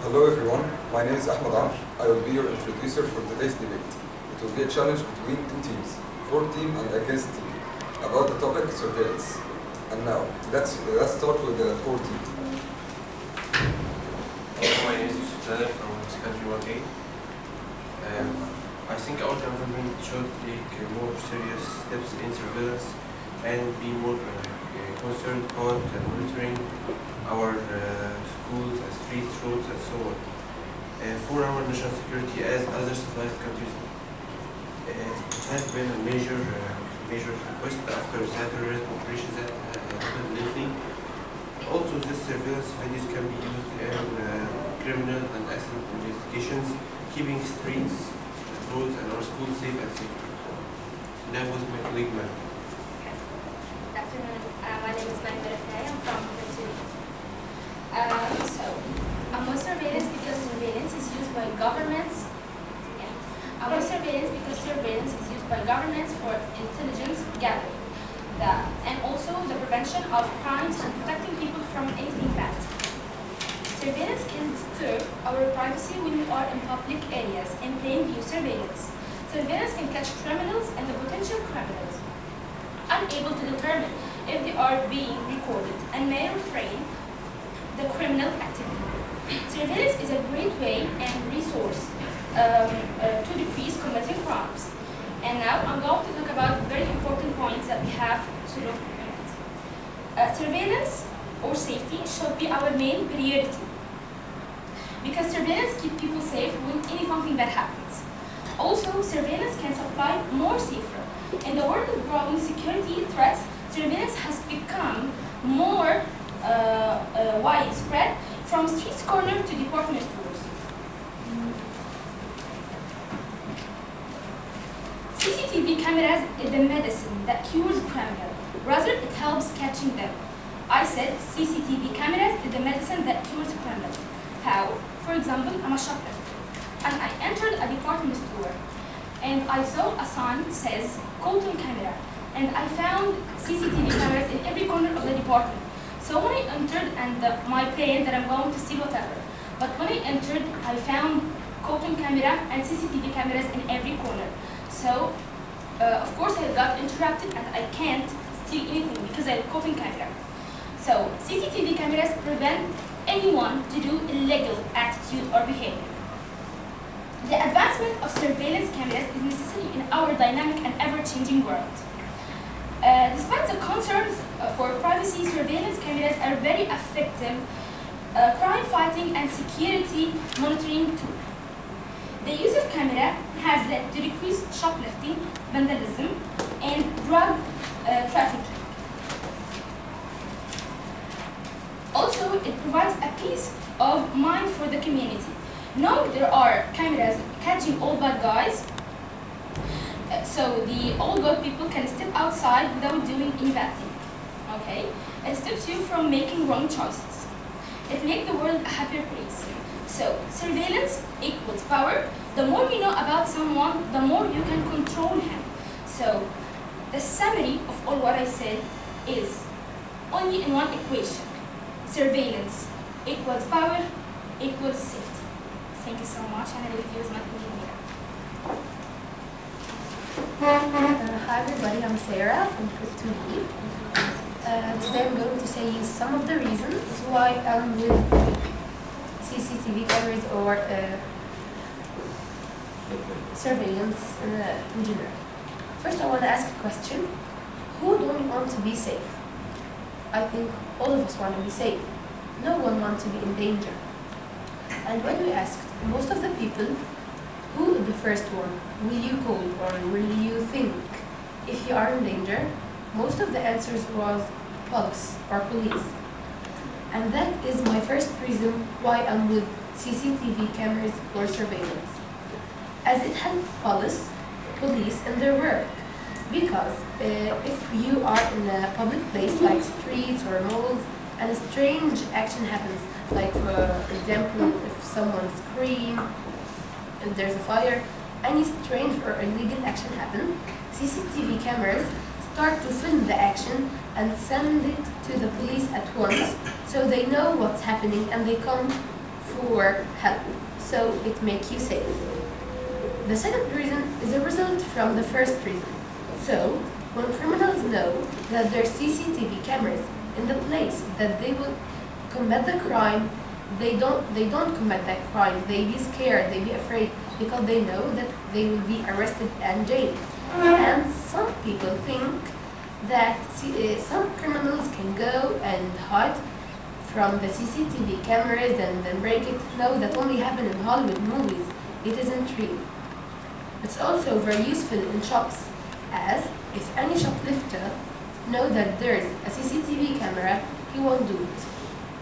Hello everyone, my name is Ahmed Amr. I will be your introducer for today's debate. It will be a challenge between two teams, for team and against team, about the topic surveillance. And now, let's start with the for team. Hello, my name is Yusuf Zader from Secondary 1A. I think our government should take more serious steps in surveillance and be more concerned about monitoring our schools, streets, roads, and so on. For our national security, as other civilized countries, it has been a major request after the terrorist operations that happened lately. Also, this surveillance videos can be used in criminal and accident investigations, keeping streets, roads, and our schools safe and secure. That was my colleague, ma'am. Good afternoon. My name is Maria. I'm from Brazil. Surveillance because surveillance is used by governments. Surveillance because surveillance is used by governments for intelligence gathering, and also the prevention of crimes and protecting people from anything bad. Surveillance can disturb our privacy when we are in public areas in plain view surveillance. Surveillance can catch criminals and the potential criminals, unable to determine if they are being recorded, and may refrain the criminal activity. Surveillance is a great way and resource to decrease committing crimes. And now I'm going to talk about very important points that we have to look at. Surveillance or safety should be our main priority, because surveillance keeps people safe when anything bad happens. Also, surveillance can supply more safer. In the world of growing security threats, surveillance has become more widespread, from street corner to department stores. CCTV cameras is the medicine that cures criminals. Rather, it helps catching them. I said CCTV cameras is the medicine that cures criminals. How? For example, I'm a shoplifter, and I entered a department store, and I saw a sign that says Colton camera, and I found CCTV cameras in every corner of the department. So when I entered, and my plan that I'm going to steal whatever, but when I entered, I found Colton camera and CCTV cameras in every corner. So, of course, I got interrupted, and I can't steal anything because I have Colton camera. So, CCTV cameras prevent anyone to do illegal attitude or behavior. The advancement of surveillance cameras is necessary in our dynamic and ever-changing world. Despite the concerns for privacy, surveillance cameras are very effective crime fighting and security monitoring tool. The use of camera has led to decrease shoplifting, vandalism, and drug trafficking. Also, it provides a peace of mind for the community. Knowing there are cameras catching all bad guys, so the all good people can step outside without doing any bad thing. Okay? It stops you from making wrong choices. It makes the world a happier place. So, surveillance equals power. The more you know about someone, the more you can control him. So, the summary of all what I said is only in one equation. Surveillance equals power equals safety. Thank you so much, and I will use my opinion here. Hi everybody, I'm Sarah from Group 2B. Today I'm going to say some of the reasons why I'm with CCTV cameras or surveillance in general. First I want to ask a question. Who don't want to be safe? I think all of us want to be safe. No one wants to be in danger. And when we asked most of the people, who is the first one will you call or will you think if you are in danger? Most of the answers was police or police. And that is my first reason why I'm with CCTV cameras or surveillance, as it helps police in their work. Because if you are in a public place like streets or malls and a strange action happens, like for example if someone screams, if there's a fire, any strange or illegal action happens, CCTV cameras start to film the action and send it to the police at once, so they know what's happening and they come for help, so it makes you safe. The second reason is a result from the first reason. So, when criminals know that there are CCTV cameras in the place that they will commit the crime, they don't commit that crime. They be scared, they be afraid, because they know that they will be arrested and jailed. And some people think that some criminals can go and hide from the CCTV cameras and then break it. No, that only happens in Hollywood movies. It isn't real. It's also very useful in shops, as if any shoplifter knows that there's a CCTV camera, he won't do it.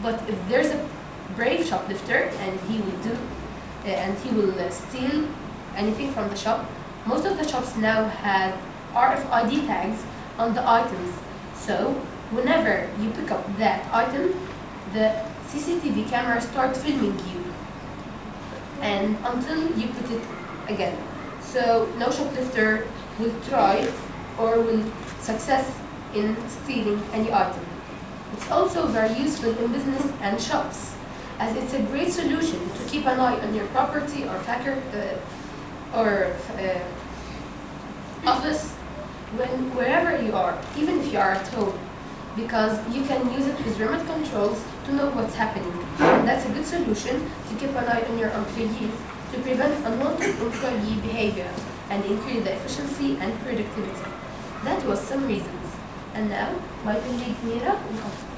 But if there's a brave shoplifter and he will steal anything from the shop, most of the shops now have RFID tags on the items. So whenever you pick up that item, the CCTV camera starts filming you, and until you put it again. So no shoplifter will try or will success in stealing any item. It's also very useful in business and shops, as it's a great solution to keep an eye on your property or office wherever you are, even if you are at home, because you can use it with remote controls to know what's happening. And that's a good solution to keep an eye on your employees, to prevent unwanted employee behavior and increase the efficiency and productivity. That was some reasons. And now, my colleague Mira will continue.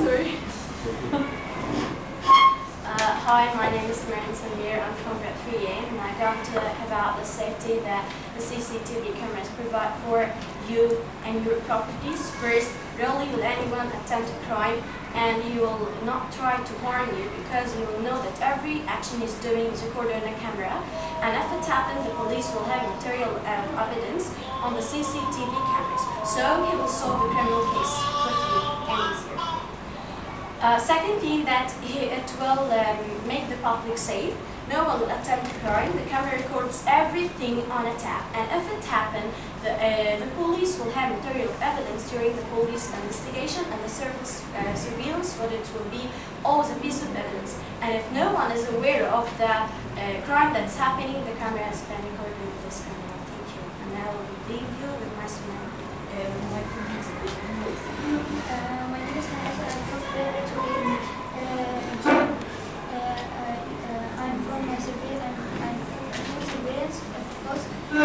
Sorry. Hi, my name is Marian Samir. I'm from Grade 3A, and I'm going to talk about the safety that the CCTV cameras provide for you and your properties. First, rarely will anyone attempt a crime, and he will not try to harm you, because he will know that every action he's doing is recorded on a camera. And if it happens, the police will have material evidence on the CCTV cameras, so he will solve the criminal case quickly and easier. Second thing, that it will make the public safe. No one will attempt a crime. The camera records everything on a tap, and if it happens, the police will have material evidence during the police investigation, and the surveillance footage will be always a piece of evidence. And if no one is aware of the crime that's happening, the camera has been recorded with this camera. Thank you. And now I will leave you with my student, my colleagues. My name is Hayat. I'm from grade 2A. I'm from surveillance. I'm from surveillance because you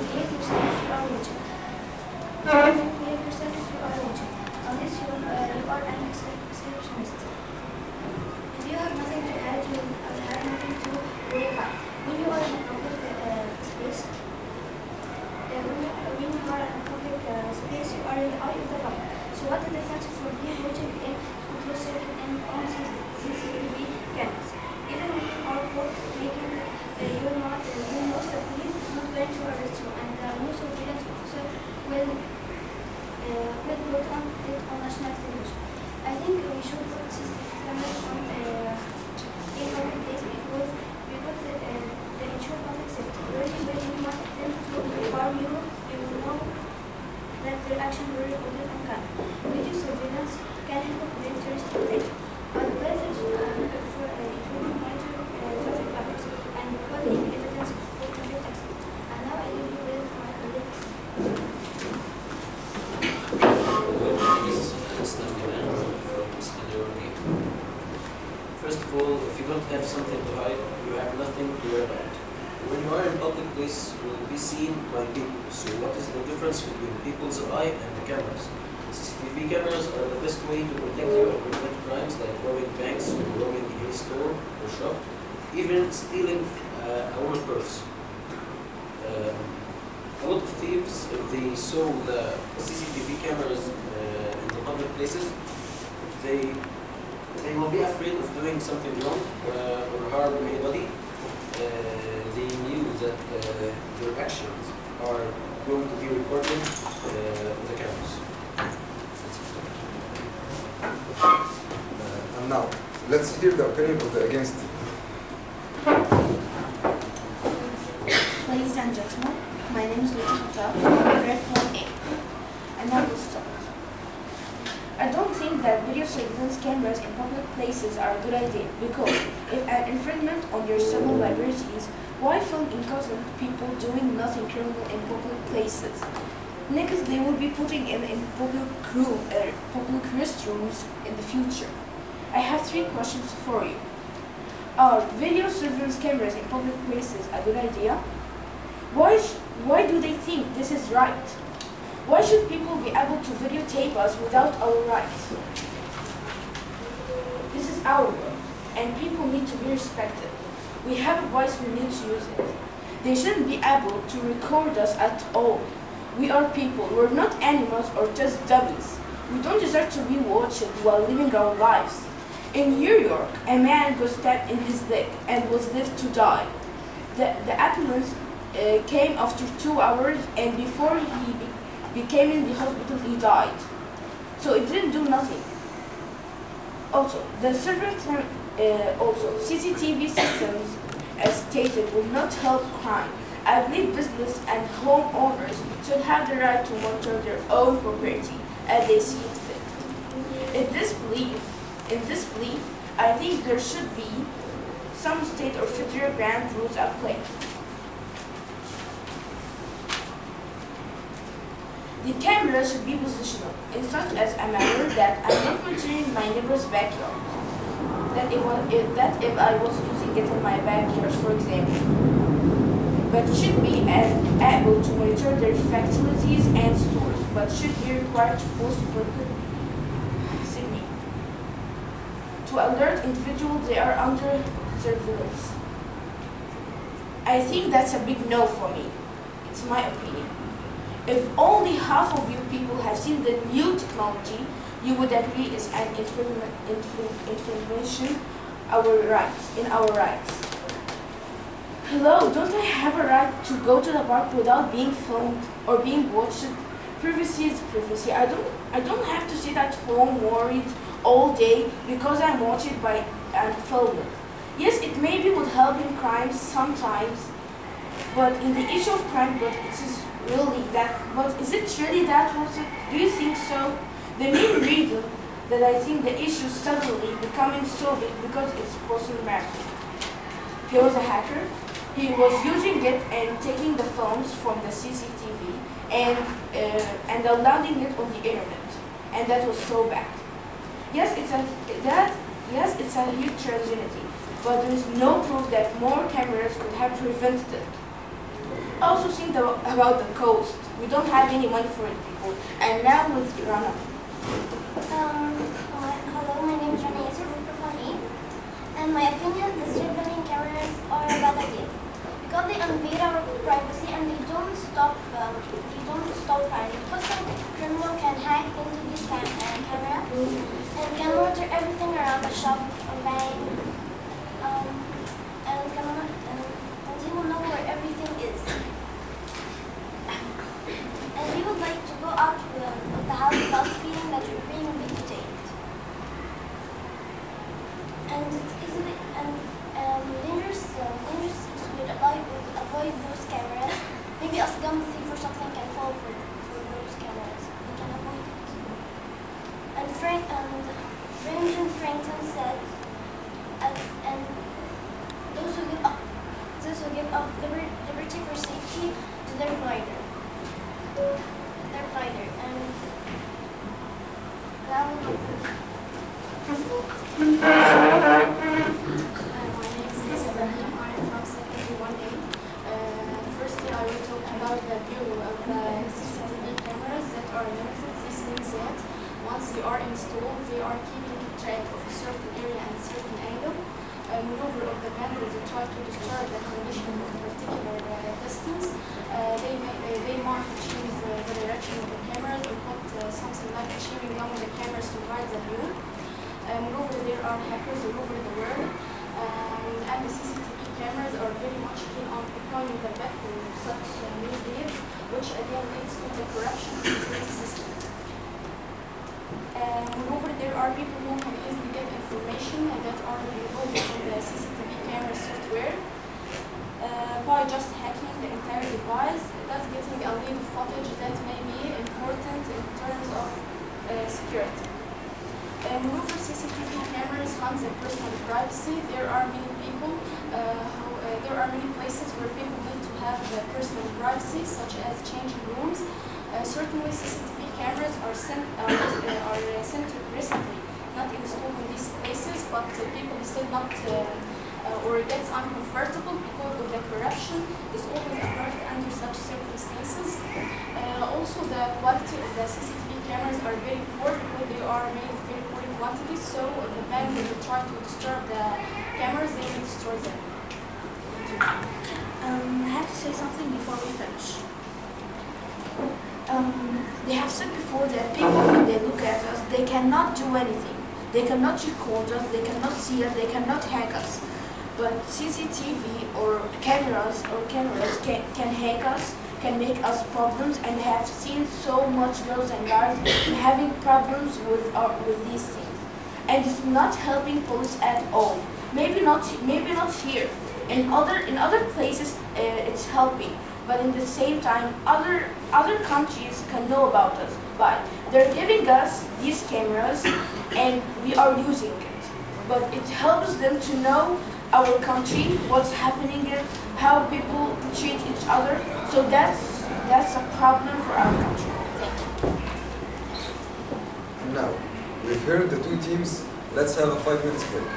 behave yourself if you are watching. If you behave yourself if you are watching, unless you are an exceptionist. If you have nothing to hide, you have nothing to worry about. When you are in a public space, when you are in a public space, you are in the eye of the public. So what is the difference from being watching in closed setting and on CCTV cameras? Even when you are caught making, you know the police is not going to arrest you, and no surveillance officer will put on it on national television. I think we should put CCTV cameras on in public places because they ensure public safety. Really, when anyone attempts to harm you, you will know that their action will be recorded on camera. Video surveillance can help prevent terrorist attacks. Otherwise, it will monitor traffic patterns and recording evidence for traffic accidents. And now I leave you with my colleagues. First of all, if you don't have something to hide, you have nothing to worry about. When you are in public place, you will be seen by people. So what is the difference between people's eye and the cameras? CCTV cameras are the best way to protect you and prevent crimes like robbing banks or robbing any store or shop, even stealing a woman's purse. A lot of thieves, if they saw the CCTV cameras in the public places, they will be afraid of doing something wrong or harm anybody. They knew that their actions are going to be recorded on the cameras. And now, let's hear the opinion of the against team. Ladies and gentlemen, my name is Lucia Khattab from grade 1A. video surveillance cameras in public places are a good idea because if an infringement on your civil liberties, why film innocent people doing nothing criminal in public places? Next, they will be putting in public restrooms in the future. I have 3 questions for you. Are video surveillance cameras in public places a good idea? Why do they think this is right? Why should people be able to videotape us without our rights? This is our world, and people need to be respected. We have a voice, we need to use it. They shouldn't be able to record us at all. We are people, we're not animals or just dummies. We don't deserve to be watched while living our lives. In New York, a man got stabbed in his leg and was left to die. The ambulance came after 2 hours, and before he became in the hospital, he died. So it didn't do nothing. Also, the CCTV systems, as stated, will not help crime. I believe business and homeowners should have the right to monitor their own property as they see it fit. In this belief, I think there should be some state or federal ground rules at play. The camera should be positional, in such as a manner that I'm not monitoring my neighbor's backyard. That if I was using it in my backyard, for example, but should be able to monitor their facilities and stores, but should be required to post public signal to alert individuals they are under surveillance. I think that's a big no for me. It's my opinion. If only half of you people have seen the new technology, you would agree it's an infringement in our rights. Hello, don't I have a right to go to the park without being filmed or being watched? Privacy is privacy. I don't have to sit at home worried all day because I'm watched by and filmed. Yes, it maybe would help in crime sometimes, but in the issue of crime, but is it really that worth it? Do you think so? The main reason that I think the issue suddenly becoming so big because it's personal matter. He was a hacker. He was using it and taking the phones from the CCTV and downloading it on the internet, and that was so bad. Yes, it's a huge tragedy, but there is no proof that more cameras could have prevented it. Also think about the cost. We don't have any money for it before, and now with Rana. Hello, my name is Rana Yusuf, and my opinion, the surveillance cameras are a bad idea because they invade our privacy and they don't stop crime. Because some criminal can hack into this camera and can monitor everything around the shop or bank, and he will know where everything is. And we would like to go out of the house without feeling that we're being videotaped. And it's easily dangerous thieves would avoid those cameras. Maybe a gun thief or something can fall for those cameras. They can avoid it. And Benjamin Franklin said, and those who give up liberty for safety to their rider. And that will be My name is Lisa Ibrahim. I am from secondary 1A. Firstly, I will talk about the view of the CCTV cameras that are limited. This means that once they are installed, they are keeping track of a certain area and a certain angle. Moreover, if the vendors try to disturb the condition of a particular distance, they might change the direction of the cameras or put something like a chewing gum on the cameras to hide the view. Moreover, there are hackers all over the world, and the CCTV cameras are very much keen on becoming the victim of such misdeeds, which again leads to the corruption of the security system. Moreover, there are people who can easily get information that are involved in the CCTV camera software by just hacking the entire device, thus getting a little footage that may be important in terms of security. moreover, CCTV cameras harm the personal privacy. There are many people there are many places where people need to have personal privacy, such as changing rooms. Certainly, CCTV cameras are centered recently, not installed in these places, but people still not or gets uncomfortable because of the corruption is always occurred under such circumstances. Also, the quality of the CCTV cameras are very poor because they are made of very poor quantities. So, the vendor will try to disturb the cameras, they will destroy them. I have to say something before we finish. They have said before that people, when they look at us, they cannot do anything. They cannot record us, they cannot see us, they cannot hack us. But CCTV or cameras can hack us, can make us problems, and have seen so much girls and guys having problems with these things. And it's not helping police at all. Maybe not here. In other places, it's helping. But in the same time, other countries can know about us. But they're giving us these cameras, and we are using it. But it helps them to know our country, what's happening here, how people treat each other. So that's a problem for our country. And now, we've heard the two teams. Let's have a 5 minutes break.